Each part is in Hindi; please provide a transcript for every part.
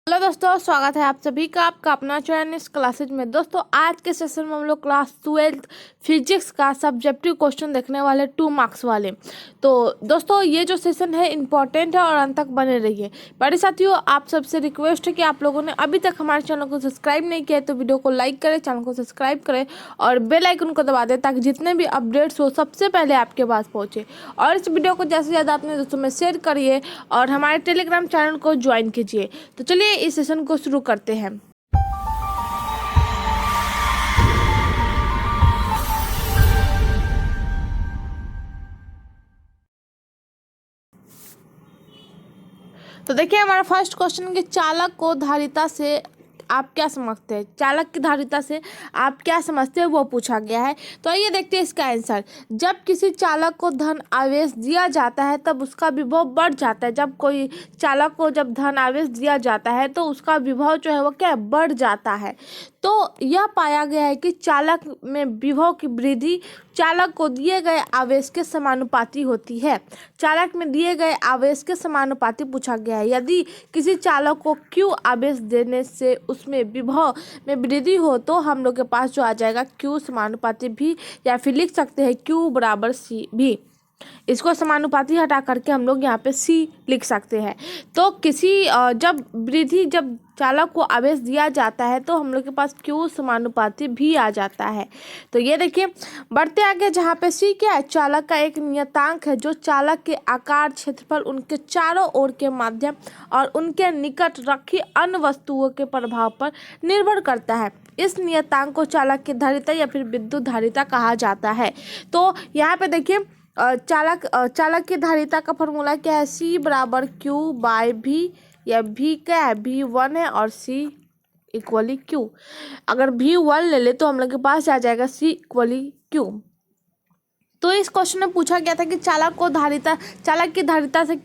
हेलो दोस्तों, स्वागत है आप सभी का आपका अपना चैनल इस क्लासेज में। दोस्तों आज के सेशन में हम लोग क्लास 12 फिजिक्स का सब्जेक्टिव क्वेश्चन देखने वाले 2 मार्क्स वाले। तो दोस्तों ये जो सेशन है इंपॉर्टेंट है और अंत तक बने रहिए। बड़े साथियों, आप सबसे रिक्वेस्ट है कि आप लोगों ने अभी तक हमारे चैनल को सब्सक्राइब नहीं किया है तो वीडियो को लाइक करें, चैनल को सब्सक्राइब करें और बेल आइकन को दबा दें ताकि जितने भी अपडेट्स हो सबसे पहले आपके पास पहुँचे। और इस वीडियो को ज़्यादा से ज़्यादा अपने दोस्तों में शेयर करिए और हमारे टेलीग्राम चैनल को ज्वाइन कीजिए। तो चलिए इस सेशन को शुरू करते हैं। तो देखिए हमारा फर्स्ट क्वेश्चन कि चालक को धारिता से आप क्या समझते हैं, चालक की धारिता से आप क्या समझते हैं वो पूछा गया है। तो आइए देखते हैं इसका आंसर। जब किसी चालक को धन आवेश दिया जाता है तब उसका विभव बढ़ जाता है। जब कोई चालक को जब धन आवेश दिया जाता है तो उसका विभव जो है वो क्या बढ़ जाता है। तो यह पाया गया है कि चालक में विभव की वृद्धि चालक को दिए गए आवेश के समानुपाती होती है। चालक में दिए गए आवेश के समानुपाती पूछा गया है। यदि किसी चालक को Q आवेश देने से उसमें विभव में वृद्धि हो तो हम लोग के पास जो आ जाएगा Q समानुपाती भी, या फिर लिख सकते हैं Q बराबर C भी। इसको समानुपाती हटा करके हम लोग यहाँ पे C लिख सकते हैं। तो किसी जब चालक को आवेश दिया जाता है तो हम लोग के पास Q समानुपाती भी आ जाता है। तो ये देखिए बढ़ते आगे, जहाँ पे C क्या है, चालक का एक नियतांक है जो चालक के आकार, क्षेत्रफल, उनके चारों ओर के माध्यम और उनके निकट रखी अन्य वस्तुओं के प्रभाव पर निर्भर करता है। इस नियतांक को चालक की धारिता या फिर विद्युत धारिता कहा जाता है। तो यहाँ पे देखिए चालक की धारिता का फॉर्मूला क्या है, C बराबर Q बाय V, या V क्या है, V1 है और C इक्वली Q। अगर V1 ले ले तो हम लोग के पास आ जाएगा C इक्वली Q। तो इस क्वेश्चन में पूछा गया था कि चालक की धारिता से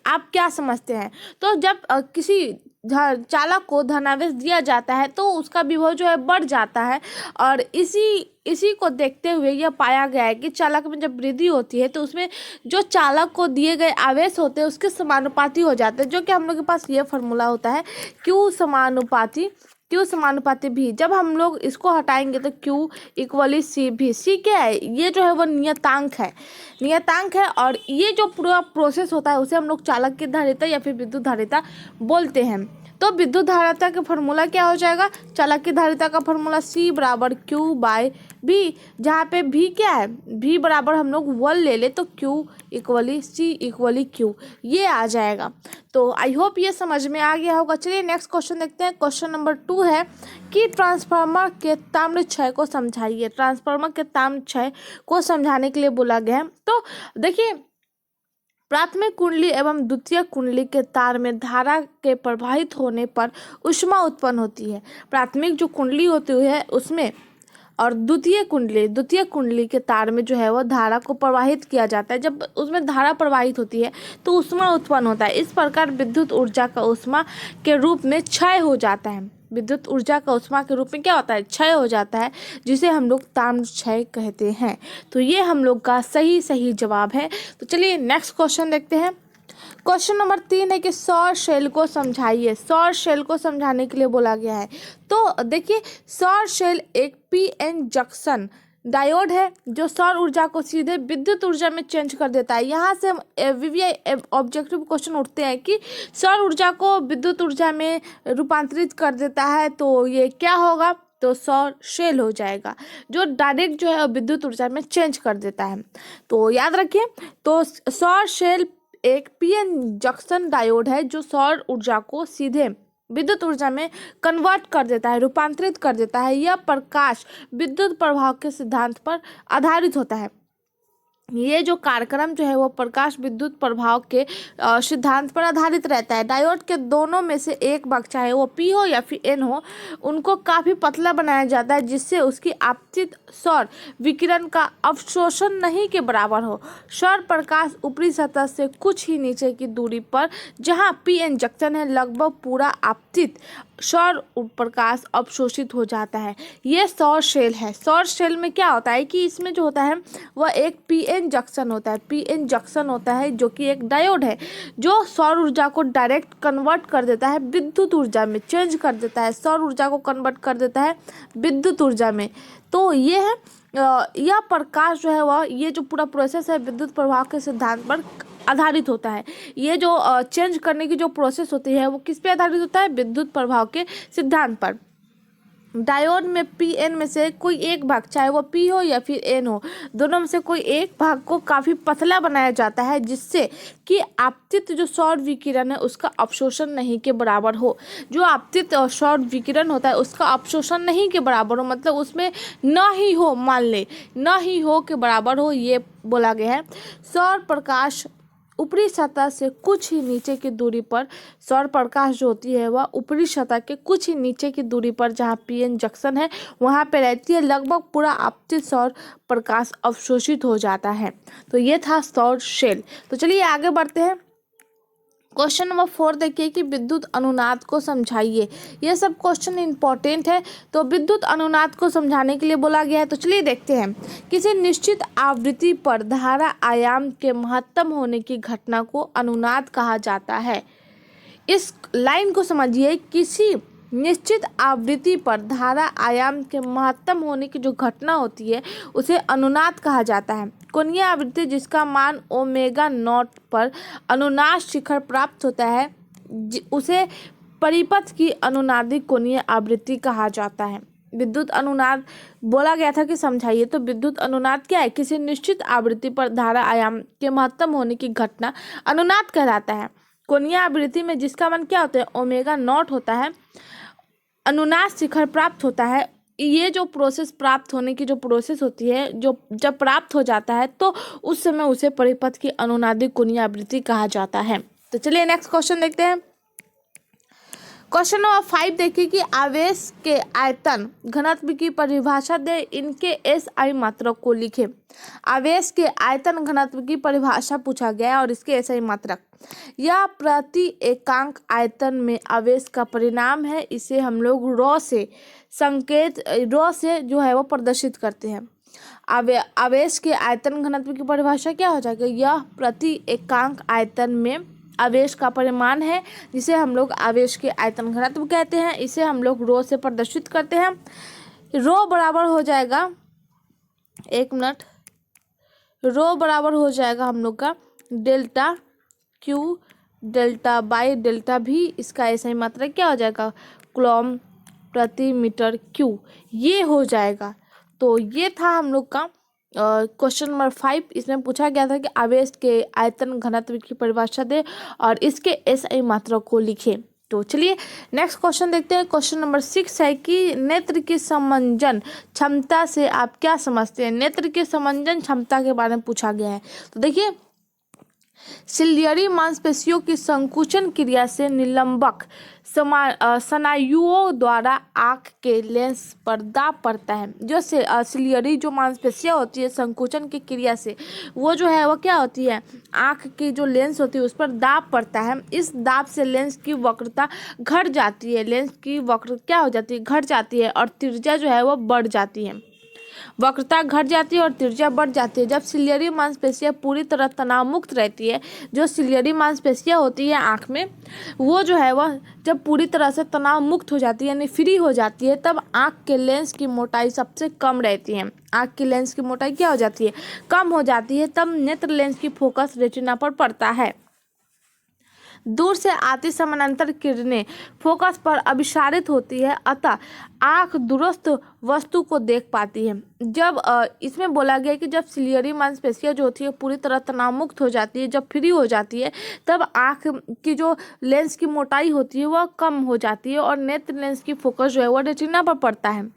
आप क्या समझते हैं। तो जब किसी चालक को धनावेश दिया जाता है तो उसका विभव जो है बढ़ जाता है, और इसी को देखते हुए यह पाया गया है कि चालक में जब वृद्धि होती है तो उसमें जो चालक को दिए गए आवेश होते हैं उसके समानुपाती हो जाते हैं, जो कि हम लोग के पास ये फॉर्मूला होता है Q समानुपाती भी। जब हम लोग इसको हटाएंगे तो Q इक्वली C भी। C क्या है, ये जो है वो नियतांक है और ये जो पूरा प्रोसेस होता है उसे हम लोग चालक की धारिता या फिर विद्युत धारिता बोलते हैं। तो विद्युत धारिता का फॉर्मूला क्या हो जाएगा, चालक की धारिता का फॉर्मूला C बराबर Q बाय V, जहाँ पे V क्या है, V बराबर हम लोग 1 ले ले तो Q equally C equally Q, ये आ जाएगा। तो आई होप ये समझ में आ गया होगा। चलिए नेक्स्ट क्वेश्चन देखते हैं। क्वेश्चन नंबर 2 है कि ट्रांसफार्मर के ताम्र क्षय को समझाइए। ट्रांसफार्मर के ताम्र क्षय को समझाने के लिए बोला गया है। तो देखिए प्राथमिक कुंडली एवं द्वितीय कुंडली के तार में धारा के प्रवाहित होने पर ऊष्मा उत्पन्न होती है। प्राथमिक जो कुंडली होती है उसमें और द्वितीय कुंडली के तार में जो है वो धारा को प्रवाहित किया जाता है। जब उसमें धारा प्रवाहित होती है तो ऊष्मा उत्पन्न होता है। इस प्रकार विद्युत ऊर्जा का ऊष्मा के रूप में क्षय हो जाता है। विद्युत ऊर्जा का ऊष्मा के रूप में क्या होता है, क्षय हो जाता है, जिसे हम लोग ताम्र क्षय कहते हैं। तो ये हम लोग का सही जवाब है। तो चलिए नेक्स्ट क्वेश्चन देखते हैं। क्वेश्चन नंबर 3 है कि सौर शेल को समझाइए। सौर शेल को समझाने के लिए बोला गया है। तो देखिए सौर शेल एक पीएन जंक्शन डायोड है जो सौर ऊर्जा को सीधे विद्युत ऊर्जा में चेंज कर देता है। यहाँ से हम VVI ऑब्जेक्टिव क्वेश्चन उठते हैं कि सौर ऊर्जा को विद्युत ऊर्जा में रूपांतरित कर देता है, तो ये क्या होगा, तो सौर शेल हो जाएगा जो डायरेक्ट जो है विद्युत ऊर्जा में चेंज कर देता है। तो याद रखिए, तो सौर शेल एक पीएन जंक्शन डायोड है जो सौर ऊर्जा को सीधे विद्युत ऊर्जा में कन्वर्ट कर देता है, रूपांतरित कर देता है। यह प्रकाश विद्युत प्रभाव के सिद्धांत पर आधारित होता है। ये जो कार्यक्रम जो है वो प्रकाश विद्युत प्रभाव के सिद्धांत पर आधारित रहता है। डायोड के दोनों में से एक भाग, चाहे वो P हो या फिर N हो, उनको काफ़ी पतला बनाया जाता है जिससे उसकी आपतित सौर विकिरण का अवशोषण नहीं के बराबर हो। सौर प्रकाश ऊपरी सतह से कुछ ही नीचे की दूरी पर, जहाँ PN जंक्शन है, लगभग पूरा आपतित सौर प्रकाश अवशोषित हो जाता है। ये सौर शेल है। सौर शेल में क्या होता है कि इसमें जो होता है वह एक पीएन एन जंक्शन होता है। पी एन जंक्शन होता है जो कि एक डायोड है जो सौर ऊर्जा को डायरेक्ट कन्वर्ट कर देता है विद्युत ऊर्जा में, चेंज कर देता है, सौर ऊर्जा को कन्वर्ट कर देता है विद्युत ऊर्जा में। तो ये है यह प्रकाश जो है वह, ये जो पूरा प्रोसेस है विद्युत प्रवाह के सिद्धांत पर आधारित होता है। ये जो चेंज करने की जो प्रोसेस होती है वो किस पे आधारित होता है? विद्युत प्रवाह के सिद्धांत पर। डायोड में पी एन में से कोई एक भाग, चाहे वो पी हो या फिर एन हो, दोनों में से कोई एक भाग को काफ़ी पतला बनाया जाता है जिससे कि आपतित जो सौर विकिरण है उसका अवशोषण नहीं के बराबर हो। जो आपतित सौर विकिरण होता है उसका अवशोषण नहीं के बराबर हो, मतलब उसमें न ही हो, मान ले न ही हो के बराबर हो, ये बोला गया है। सौर प्रकाश ऊपरी सतह से कुछ ही नीचे की दूरी पर, सौर प्रकाश जो होती है वह ऊपरी सतह के कुछ ही नीचे की दूरी पर जहाँ पीएन जंक्शन है वहाँ पे रहती है। लगभग पूरा आपतित सौर प्रकाश अवशोषित हो जाता है। तो ये था सौर शेल। तो चलिए आगे बढ़ते हैं। क्वेश्चन नंबर 4 देखिए कि विद्युत अनुनाद को समझाइए। ये सब क्वेश्चन इंपॉर्टेंट है, तो विद्युत अनुनाद को समझाने के लिए बोला गया है। तो चलिए देखते हैं। किसी निश्चित आवृत्ति पर धारा आयाम के महत्तम होने की घटना को अनुनाद कहा जाता है। इस लाइन को समझिए, किसी निश्चित आवृत्ति पर धारा आयाम के महत्तम होने की जो घटना होती है उसे अनुनाद कहा जाता है। कोणीय आवृत्ति जिसका मान ओमेगा नॉट पर अनुनाद शिखर प्राप्त होता है उसे परिपथ की अनुनादिक कोणीय आवृत्ति कहा जाता है। विद्युत अनुनाद बोला गया था कि समझाइए, तो विद्युत अनुनाद क्या है? किसी निश्चित आवृत्ति पर धारा आयाम के महत्तम होने की घटना अनुनाद कहलाता है। कोणीय आवृत्ति में जिसका मान क्या होता है? ओमेगा नॉट होता है, अनुनाद शिखर प्राप्त होता है। ये जो प्रोसेस प्राप्त होने की जो प्रोसेस होती है, जो जब प्राप्त हो जाता है तो उस समय उसे परिपथ की अनुनादिक कोणीय आवृत्ति कहा जाता है। तो चलिए नेक्स्ट क्वेश्चन देखते हैं। क्वेश्चन नंबर 5 देखिए कि आवेश के आयतन घनत्व की परिभाषा दे, इनके एसआई मात्रक को लिखे। आवेश के आयतन घनत्व की परिभाषा पूछा गया है और इसके एसआई मात्रक, यह प्रति एकांक आयतन में आवेश का परिणाम है। इसे हम लोग रॉ से संकेत, रॉ से जो है वो प्रदर्शित करते हैं। आवेश के आयतन घनत्व की परिभाषा क्या हो जाएगा? यह प्रति एकांक आयतन में आवेश का परिमाण है, जिसे हम लोग आवेश के आयतन घनत्व कहते हैं। इसे हम लोग रो से प्रदर्शित करते हैं। रो बराबर हो जाएगा, एक मिनट, रो बराबर हो जाएगा हम लोग का delta Q delta by delta भी, इसका ऐसा ही मात्रा क्या हो जाएगा? कूलम प्रति मीटर क्यू, ये हो जाएगा। तो ये था हम लोग का क्वेश्चन नंबर 5। इसमें पूछा गया था कि आवेश के आयतन घनत्व की परिभाषा दे और इसके एसआई मात्रा को लिखे। तो चलिए नेक्स्ट क्वेश्चन देखते हैं। क्वेश्चन नंबर 6 है कि नेत्र की समंजन क्षमता से आप क्या समझते हैं? नेत्र की समंजन क्षमता के बारे में पूछा गया है। तो देखिए, सिलियरी मांसपेशियों की संकुचन क्रिया से निलंबक स्नायुओं द्वारा आँख के लेंस पर दाब पड़ता है। जो सिलियरी जो मांसपेशियाँ होती है संकुचन की क्रिया से, वो जो है वो क्या होती है? आँख की जो लेंस होती है उस पर दाब पड़ता है। इस दाब से लेंस की वक्रता घट जाती है, लेंस की वक्रता क्या हो जाती है? घट जाती है और त्रिज्या जो है वो बढ़ जाती है। वक्रता घट जाती है और त्रिज्या बढ़ जाती है। जब सिलियरी मांसपेशियाँ पूरी तरह तनाव मुक्त रहती है, जो सिलियरी मांसपेशियाँ होती है आँख में, वो जो है वह जब पूरी तरह से तनाव मुक्त हो जाती है यानी फ्री हो जाती है, तब आँख के लेंस की मोटाई सबसे कम रहती है। आँख की लेंस की मोटाई क्या हो जाती है? कम हो जाती है। तब नेत्र लेंस की फोकस रेटिना पर पड़ता है। दूर से आती समानांतर किरणें फोकस पर अभिसारित होती है, अतः आँख दूरस्थ वस्तु को देख पाती है। जब इसमें बोला गया कि जब सिलियरी मांसपेशियाँ जो होती है पूरी तरह तनाव मुक्त हो जाती है, जब फ्री हो जाती है, तब आँख की जो लेंस की मोटाई होती है वह कम हो जाती है और नेत्र लेंस की फोकस जो है वह रेटिना पर पड़ता है।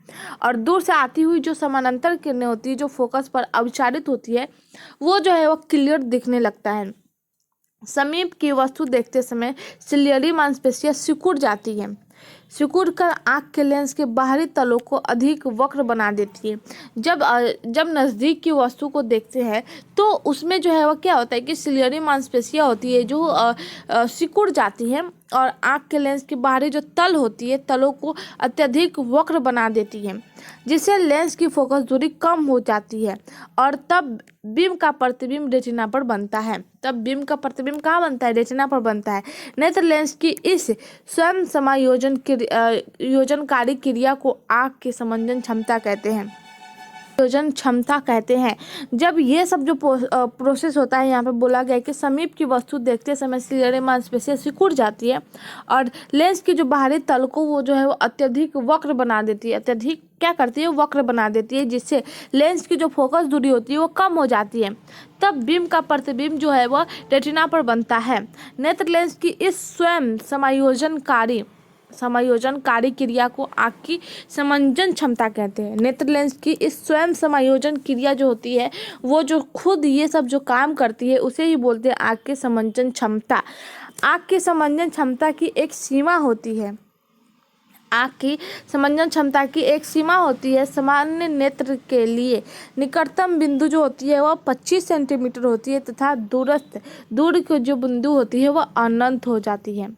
और दूर से आती हुई जो समानांतर किरणें होती है जो फोकस पर अभिसारित होती है, वो जो है वह क्लियर दिखने लगता है। समीप की वस्तु देखते समय सिलियरी मांसपेशियाँ सिकुड़ जाती हैं, सिकुड़ कर आँख के लेंस के बाहरी तलों को अधिक वक्र बना देती है। जब नज़दीक की वस्तु को देखते हैं तो उसमें जो है वह क्या होता है कि सिलियरी मांसपेशियाँ होती है जो सिकुड़ जाती हैं और आँख के लेंस की बाहरी जो तल होती है तलों को अत्यधिक वक्र बना देती है, जिससे लेंस की फोकस दूरी कम हो जाती है और तब बीम का प्रतिबिंब रेटिना पर बनता है। तब बीम का प्रतिबिंब कहाँ बनता है? रेटिना पर बनता है। नेत्र लेंस की इस स्वयं योजनकारी क्रिया को आँख की समंजन क्षमता कहते हैं, संयोजन क्षमता कहते हैं। जब ये सब जो प्रोसेस होता है, यहाँ पे बोला गया है कि समीप की वस्तु देखते समय सिलरे मांसपेशियां सिकुड़ जाती है और लेंस की जो बाहरी तल को वो जो है वो अत्यधिक वक्र बना देती है। अत्यधिक क्या करती है? वक्र बना देती है, जिससे लेंस की जो फोकस दूरी होती है वो कम हो जाती है। तब बीम का प्रतिबिंब जो है वो रेटिना पर बनता है। नेत्र लेंस की इस स्वयं समायोजनकारी क्रिया को आँख की समंजन क्षमता कहते हैं। नेत्र लेंस की इस स्वयं समायोजन क्रिया जो होती है वो जो खुद ये सब जो काम करती है उसे ही बोलते हैं आँख की समंजन क्षमता। आँख की समंजन क्षमता की एक सीमा होती है। आँख की समंजन क्षमता की एक सीमा होती है। सामान्य नेत्र के लिए निकटतम बिंदु जो होती है वह 25 सेंटीमीटर होती है तथा दूर की जो बिंदु होती है वह अनंत हो जाती है।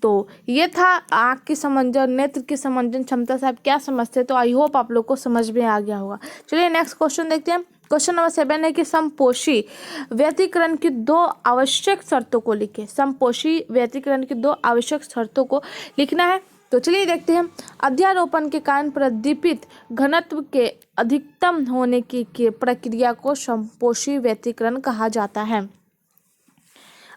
तो ये था आँख की समंजन, नेत्र की समंजन क्षमता से आप क्या समझते हैं। तो आई होप आप लोग को समझ में आ गया होगा। चलिए नेक्स्ट क्वेश्चन देखते हैं। क्वेश्चन नंबर 7 है कि समपोषी व्यतिकरण की 2 आवश्यक शर्तों को लिखें। समपोषी व्यतिकरण की 2 आवश्यक शर्तों को लिखना है। तो चलिए देखते हैं। अध्यारोपण के कारण प्रदीपित घनत्व के अधिकतम होने की प्रक्रिया को समपोषी व्यतिकरण कहा जाता है।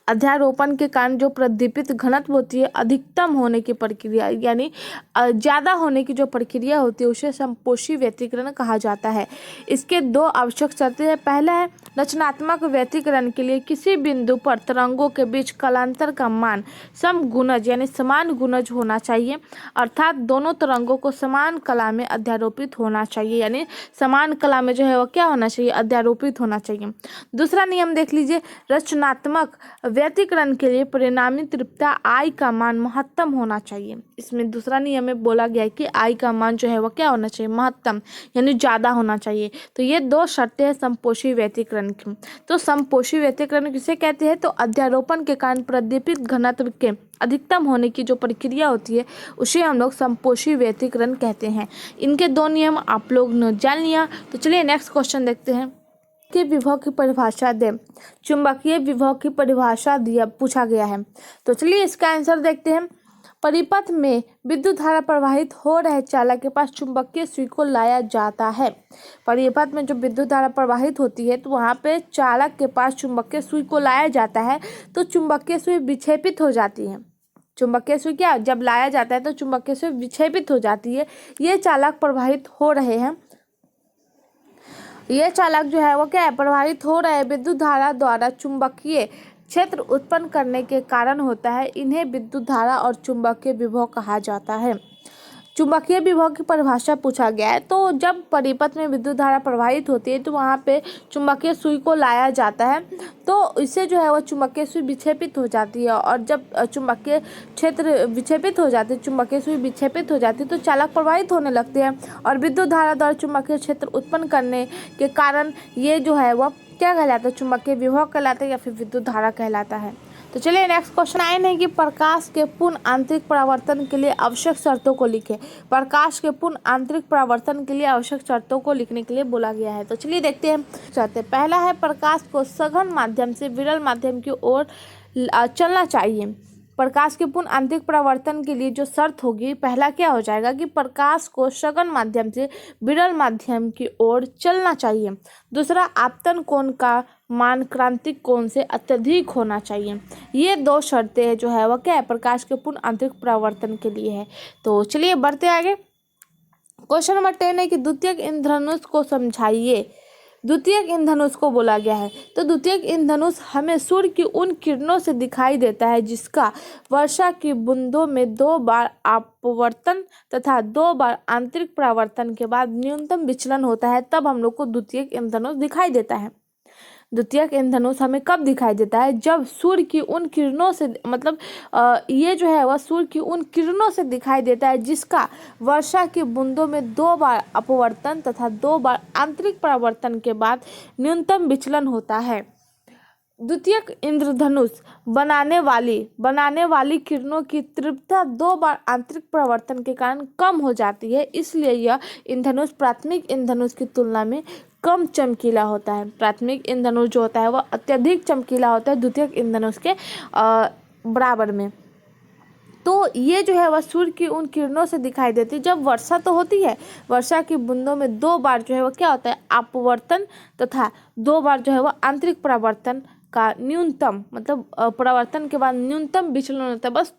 अध्यारोपण के कारण जो प्रदीपित घनत्व होती है अधिकतम होने की प्रक्रिया यानी ज़्यादा होने की जो प्रक्रिया होती है उसे समपोषी व्यतिकरण कहा जाता है। इसके 2 आवश्यक शर्तें हैं। पहला है रचनात्मक व्यतिकरण के लिए किसी बिंदु पर तरंगों के बीच कालांतर का मान समगुणज यानी समान गुणज होना चाहिए, अर्थात दोनों तरंगों को समान कला में अध्यारोपित होना चाहिए, यानी समान कला में जो है वो क्या होना चाहिए? अध्यारोपित होना चाहिए। दूसरा नियम देख लीजिए। रचनात्मक व्यतिकरण के लिए परिणामी तीव्रता आई का मान महत्तम होना चाहिए। इसमें दूसरा नियम में बोला गया है कि आई का मान जो है वो क्या होना चाहिए? महत्तम यानी ज़्यादा होना चाहिए। तो ये 2 शर्तें हैं समपोषी व्यतिकरण की। तो समपोषी व्यतिकरण किसे कहते हैं? तो अध्यारोपण के कारण प्रदीपित घनत्व के अधिकतम होने की जो प्रक्रिया होती है उसे हम लोग समपोषी व्यतिकरण कहते हैं। इनके 2 नियम आप लोग ने जान लिया। तो चलिए नेक्स्ट क्वेश्चन देखते हैं। के विभव की परिभाषा दें। चुंबकीय विभव की परिभाषा पूछा गया है। तो चलिए इसका आंसर देखते हैं। परिपथ में विद्युत धारा प्रवाहित हो रहे चालक के पास चुंबकीय सुई को लाया जाता है। परिपथ में जो विद्युत धारा प्रवाहित होती है तो वहाँ पे चालक के पास चुंबकीय सुई को लाया जाता है तो चुंबकीय सुई विक्षेपित हो जाती है। चुंबकीय सुई क्या जब लाया जाता है तो चुंबकीय सुई विक्षेपित हो जाती है। ये चालक प्रवाहित हो रहे हैं, ये चालक जो है वो क्या है? प्रवाहित हो रहे विद्युत धारा द्वारा चुंबकीय क्षेत्र उत्पन्न करने के कारण होता है। इन्हें विद्युत धारा और चुंबकीय विभव कहा जाता है। चुंबकीय विभव की परिभाषा पूछा गया है। तो जब परिपथ में विद्युत धारा प्रवाहित होती है तो वहाँ पे चुंबकीय सुई को लाया जाता है तो इससे जो है वो चुंबकीय सुई विक्षेपित हो जाती है और जब चुंबकीय क्षेत्र विक्षेपित हो जाते चुंबकीय सुई विक्षेपित हो जाती है तो चालक प्रवाहित होने लगते हैं और विद्युत धारा द्वारा चुंबकीय क्षेत्र उत्पन्न करने के कारण ये जो है वह क्या कहलाता है? चुंबकीय विभव कहलाता है या फिर विद्युत धारा कहलाता है। तो चलिए नेक्स्ट क्वेश्चन आए नहीं कि प्रकाश के पूर्ण आंतरिक परावर्तन के लिए आवश्यक शर्तों को लिखें। प्रकाश के पूर्ण आंतरिक परावर्तन के लिए आवश्यक शर्तों को लिखने के लिए बोला गया है। तो चलिए देखते हैं शर्तें। पहला है प्रकाश को सघन माध्यम से विरल माध्यम की ओर चलना चाहिए। प्रकाश के पूर्ण आंतरिक परावर्तन के लिए जो शर्त होगी, पहला क्या हो जाएगा कि प्रकाश को सघन माध्यम से विरल माध्यम की ओर चलना चाहिए। दूसरा, आपतन कोण का मान क्रांतिक कोण से अत्यधिक होना चाहिए। ये 2 शर्तें जो है वह क्या है? प्रकाश के पूर्ण आंतरिक परावर्तन के लिए है। तो चलिए बढ़ते आगे। क्वेश्चन नंबर 10 है कि द्वितीयक इंद्रधनुष को समझाइए। द्वितीयक इंद्रधनुष को बोला गया है। तो द्वितीयक इंद्रधनुष हमें सूर्य की उन किरणों से दिखाई देता है जिसका वर्षा की बूंदों में 2 बार अपवर्तन तथा 2 बार आंतरिक परावर्तन के बाद न्यूनतम विचलन होता है, तब हम लोग को द्वितीयक इंद्रधनुष दिखाई देता है। द्वितीयक इंद्रधनुष हमें कब दिखाई देता है? जब सूर्य की उन किरणों से ये जो है वह सूर्य की उन किरणों से दिखाई देता है जिसका वर्षा की बूंदों में 2 बार अपवर्तन तथा 2 बार आंतरिक परावर्तन के बाद न्यूनतम विचलन होता है। द्वितीयक इंद्रधनुष बनाने वाली किरणों की तीव्रता 2 बार आंतरिक परावर्तन के कारण कम हो जाती है, इसलिए यह इंद्रधनुष प्राथमिक इंद्रधनुष की तुलना में कम चमकीला होता है। प्राथमिक इंद्रधनुष जो होता है वह अत्यधिक चमकीला होता है द्वितीयक इंद्रधनुष के बराबर में। तो ये जो है वह सूर्य की उन किरणों से दिखाई देती है। जब वर्षा तो होती है, वर्षा की बूंदों में 2 बार जो है वह क्या होता है, अपवर्तन तथा 2 बार जो है वह आंतरिक परावर्तन का न्यूनतम, मतलब परावर्तन के बाद न्यूनतम विचलन होता है, बस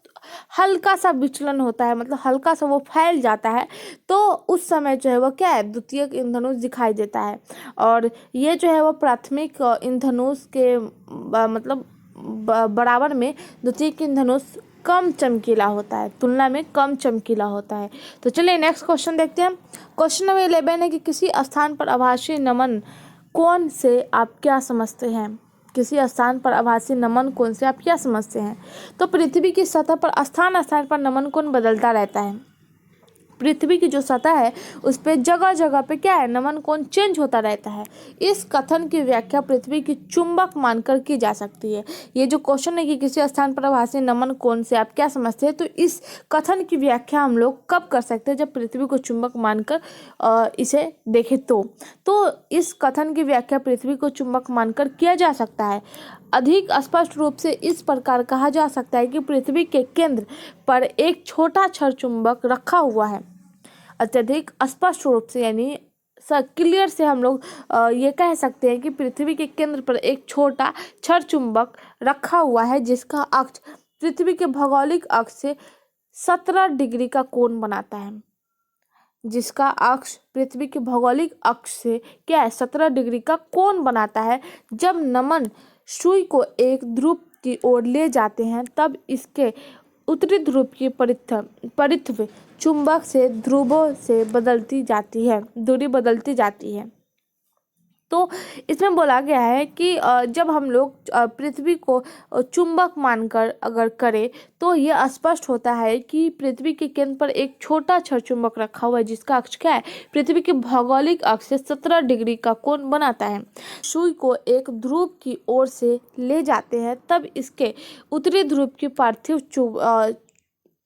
हल्का सा विचलन होता है, मतलब हल्का सा वो फैल जाता है, तो उस समय जो है वह क्या है, द्वितीयक इंद्रधनुष दिखाई देता है। और ये जो है वह प्राथमिक इंद्रधनुष के मतलब बराबर में द्वितीयक इंद्रधनुष कम चमकीला होता है, तुलना में कम चमकीला होता है। तो चलिए नेक्स्ट क्वेश्चन देखते हैं। क्वेश्चन नंबर 11 है कि किसी स्थान पर आभासी नमन कोण से आप क्या समझते हैं। किसी स्थान पर आभासी नमन कोण से आप क्या समझते हैं। तो पृथ्वी की सतह पर स्थान पर नमन कोण बदलता रहता है। पृथ्वी की जो सतह है उस पर जगह जगह पे क्या है, नमन कोण चेंज होता रहता है। इस कथन की व्याख्या पृथ्वी की चुंबक मानकर की जा सकती है। ये जो क्वेश्चन है कि किसी स्थान पर आभासी नमन कोण से आप क्या समझते हैं, तो इस कथन की व्याख्या हम लोग कब कर सकते हैं, जब पृथ्वी को चुंबक मानकर इसे देखें तो इस कथन की व्याख्या पृथ्वी को चुंबक मानकर किया जा सकता है। अधिक स्पष्ट रूप से इस प्रकार कहा जा सकता है कि पृथ्वी के केंद्र पर एक छोटा छड़ चुंबक रखा हुआ है। अत्यधिक स्पष्ट रूप से यानी क्लियर से हम लोग ये कह सकते हैं कि पृथ्वी के केंद्र पर एक छोटा छड़ चुंबक रखा हुआ है, जिसका अक्ष पृथ्वी के भौगोलिक अक्ष से 17 डिग्री का कोण बनाता है। जिसका अक्ष पृथ्वी के भौगोलिक अक्ष से क्या है, 17 डिग्री का कोण बनाता है। जब नमन सुई को एक ध्रुव की ओर ले जाते हैं, तब इसके उत्तरी ध्रुव की परित्व चुंबक से ध्रुवों से बदलती जाती है, दूरी बदलती जाती है। तो इसमें बोला गया है कि जब हम लोग पृथ्वी को चुंबक मानकर अगर करें, तो यह स्पष्ट होता है कि पृथ्वी के केंद्र पर एक छोटा छड़ चुंबक रखा हुआ है, जिसका अक्ष क्या है, पृथ्वी के भौगोलिक अक्ष से 17 डिग्री का कोण बनाता है। सुई को एक ध्रुव की ओर से ले जाते हैं, तब इसके उत्तरी ध्रुव की पार्थिव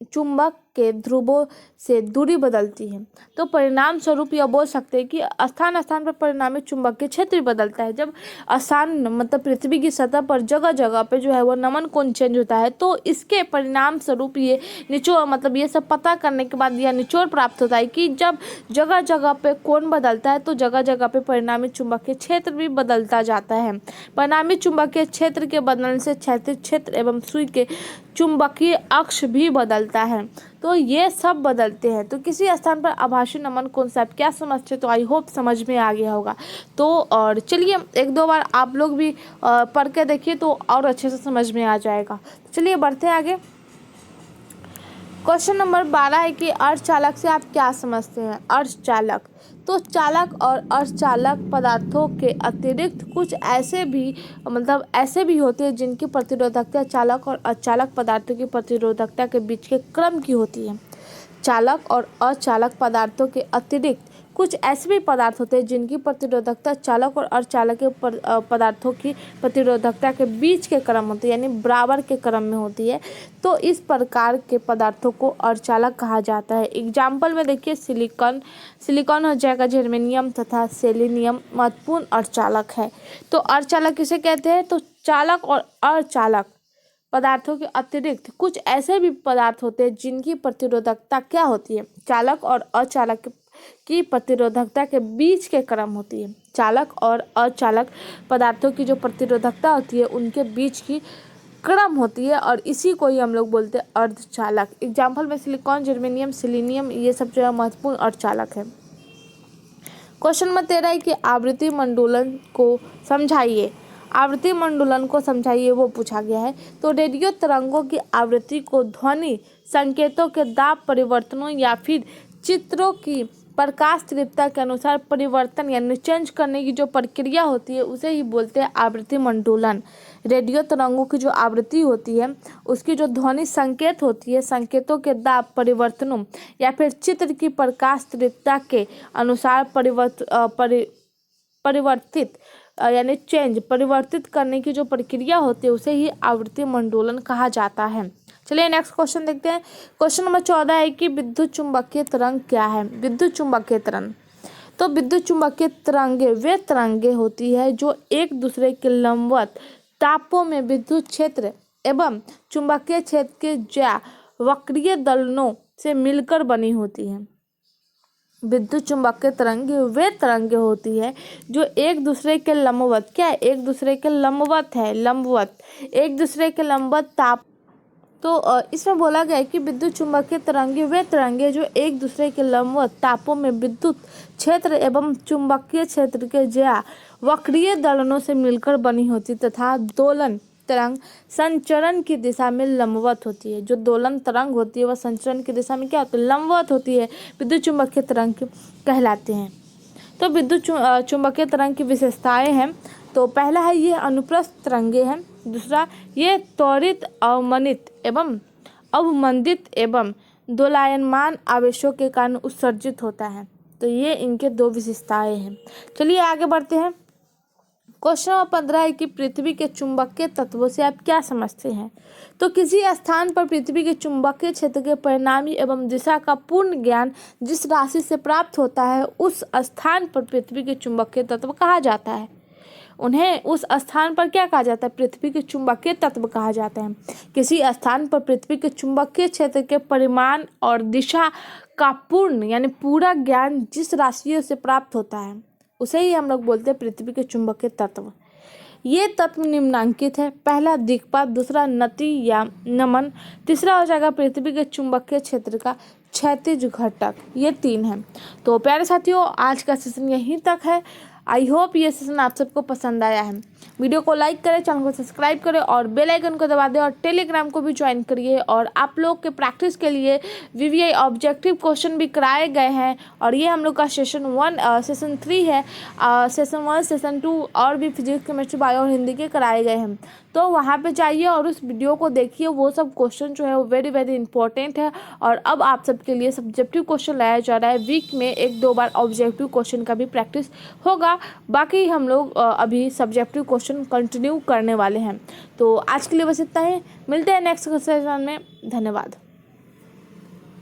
चुंबक के ध्रुवों से दूरी बदलती है। तो परिणाम स्वरूप यह बोल सकते हैं कि स्थान स्थान पर परिणामी चुंबक के क्षेत्र बदलता है। जब स्थान मतलब पृथ्वी की सतह पर जगह जगह पे जो है वो नमन कोण चेंज होता है, तो इसके परिणाम स्वरूप ये निचोड़, मतलब ये सब पता करने के बाद यह निचोड़ प्राप्त होता है कि जब जगह जगह पे कोण बदलता है, तो जगह जगह पे परिणामी चुंबक के क्षेत्र भी बदलता जाता है। परिणामी चुंबकीय क्षेत्र के बदलने से क्षैतिज क्षेत्र एवं सुई के चुंबकीय अक्ष भी बदलता है। तो ये सब बदलते हैं। तो किसी स्थान पर आभासी नमन कोण से आप क्या समझते हैं, तो आई होप समझ में आ गया होगा। तो और चलिए एक दो बार आप लोग भी पढ़ के देखिए, तो और अच्छे से समझ में आ जाएगा। चलिए बढ़ते हैं आगे। क्वेश्चन नंबर 12 है कि अर्धचालक से आप क्या समझते हैं। अर्धचालक, तो चालक और अर्धचालक पदार्थों के अतिरिक्त कुछ ऐसे भी होते हैं जिनकी प्रतिरोधकता चालक और अर्धचालक पदार्थों की प्रतिरोधकता के बीच के क्रम की होती है। चालक और अर्धचालक पदार्थों के अतिरिक्त कुछ ऐसे भी पदार्थ होते हैं जिनकी प्रतिरोधकता चालक और अर्धचालक के पदार्थों की प्रतिरोधकता के बीच के क्रम होती है, यानी बराबर के क्रम में होती है। तो इस प्रकार के पदार्थों को अर्धचालक कहा जाता है। एग्जाम्पल में देखिए, सिलिकॉन हो जाएगा, जर्मेनियम तथा सेलेनियम महत्वपूर्ण अर्धचालक है। तो अर्धचालक किसे कहते हैं, तो चालक और अर्धचालक पदार्थों के अतिरिक्त कुछ ऐसे भी पदार्थ होते हैं जिनकी प्रतिरोधकता क्या होती है, चालक और अर्धचालक की प्रतिरोधकता के बीच के क्रम होती है। चालक और अर्धचालक पदार्थों की जो प्रतिरोधकता होती है उनके बीच की क्रम होती है, और इसी को ही हम लोग बोलते हैं अर्धचालक। एग्जाम्पल में सिलिकॉन, जर्मेनियम, सेलेनियम, ये सब जो है महत्वपूर्ण अर्धचालक है। क्वेश्चन नंबर 13 है कि आवृत्ति मंडोलन को समझाइए। आवृत्ति मंडोलन को समझाइए वो पूछा गया है। तो रेडियो तरंगों की आवृत्ति को ध्वनि संकेतों के दाब परिवर्तनों या फिर चित्रों की प्रकाश तीव्रता के अनुसार परिवर्तन यानी चेंज करने की जो प्रक्रिया होती है उसे ही बोलते हैं आवृत्ति मंडोलन। रेडियो तरंगों की जो आवृत्ति होती है उसकी जो ध्वनि संकेत होती है, संकेतों के दाब परिवर्तनों या फिर चित्र की प्रकाश तीव्रता के अनुसार परिवर्तित यानी चेंज परिवर्तित करने की जो प्रक्रिया होती है उसे ही आवृत्ति मंडोलन कहा जाता है। चलिए नेक्स्ट क्वेश्चन देखते हैं। क्वेश्चन नंबर 14 है कि विद्युत चुंबकीय तरंग क्या है। विद्युत चुंबकीय तरंग, तो विद्युत चुंबकीय तरंगे वे तरंगे होती है जो एक दूसरे के लंबवत तापों में विद्युत क्षेत्र एवं चुंबकीय क्षेत्र के ज्या वक्रीय दलनों से मिलकर बनी होती है। विद्युत चुंबकीय तरंगे वे तरंगे होती है जो एक दूसरे के लंबवत, क्या है, एक दूसरे के लंबवत है, लंबवत, एक दूसरे के लंबवत ताप। तो इसमें बोला गया है कि विद्युत चुंबकीय तरंगे वे तरंगे जो एक दूसरे के लंबवत तापों में विद्युत क्षेत्र एवं चुंबकीय क्षेत्र के ज्या वक्रीय दलनों से मिलकर बनी होती तथा दोलन तरंग संचरण की दिशा में लंबवत होती है। जो दोलन तरंग होती है वह संचरण की दिशा में क्या होती है, लंबवत होती है, विद्युत चुंबकीय तरंग कहलाते हैं। तो विद्युत चुंबकीय तरंग की विशेषताएं हैं। तो पहला है ये अनुप्रस्थ तरंगे हैं, दूसरा ये त्वरित अवमनित एवं अवमंदित एवं दोलायमान आवेशों के कारण उत्सर्जित होता है। तो ये इनके दो विशेषताएं हैं। चलिए आगे बढ़ते हैं। क्वेश्चन नंबर 15 है कि पृथ्वी के चुंबकीय तत्वों से आप क्या समझते हैं। तो किसी स्थान पर पृथ्वी के चुंबकीय क्षेत्र के परिणामी एवं दिशा का पूर्ण ज्ञान जिस राशि से प्राप्त होता है उस स्थान पर पृथ्वी के चुंबकीय तत्व कहा जाता है। उन्हें उस स्थान पर क्या कहा जाता है, पृथ्वी के चुंबकीय तत्व कहा जाता है। किसी स्थान पर पृथ्वी के चुंबकीय क्षेत्र के परिमाण और दिशा का पूर्ण यानी पूरा ज्ञान जिस राशियों से प्राप्त होता है उसे ही हम लोग बोलते हैं पृथ्वी के चुंबकीय तत्व। ये तत्व निम्नांकित है। पहला दिक्पात, दूसरा नति या नमन, तीसरा हो जाएगा पृथ्वी के चुंबकीय क्षेत्र का क्षैतिज घटक। ये 3 हैं। तो प्यारे साथियों आज का सेशन यहीं तक है। आई होप ये सेशन आप सबको पसंद आया है। वीडियो को लाइक करें, चैनल को सब्सक्राइब करें और बेल आइकन को दबा दें और टेलीग्राम को भी ज्वाइन करिए। और आप लोग के प्रैक्टिस के लिए वीवीआई ऑब्जेक्टिव क्वेश्चन भी कराए गए हैं और ये हम लोग का सेशन 3 है। सेशन 1, सेशन 2 और भी फिजिक्स, केमिस्ट्री, बायो और हिंदी के कराए गए हैं। तो वहाँ पे जाइए और उस वीडियो को देखिए। वो सब क्वेश्चन जो है वो वेरी वेरी इंपॉर्टेंट है। और अब आप सबके लिए सब्जेक्टिव क्वेश्चन लाया जा रहा है। वीक में 1-2 बार ऑब्जेक्टिव क्वेश्चन का भी प्रैक्टिस होगा। बाकी हम लोग अभी सब्जेक्टिव क्वेश्चन कंटिन्यू करने वाले हैं। तो आज के लिए बस इतना ही। मिलते हैं नेक्स्ट सेशन में। धन्यवाद।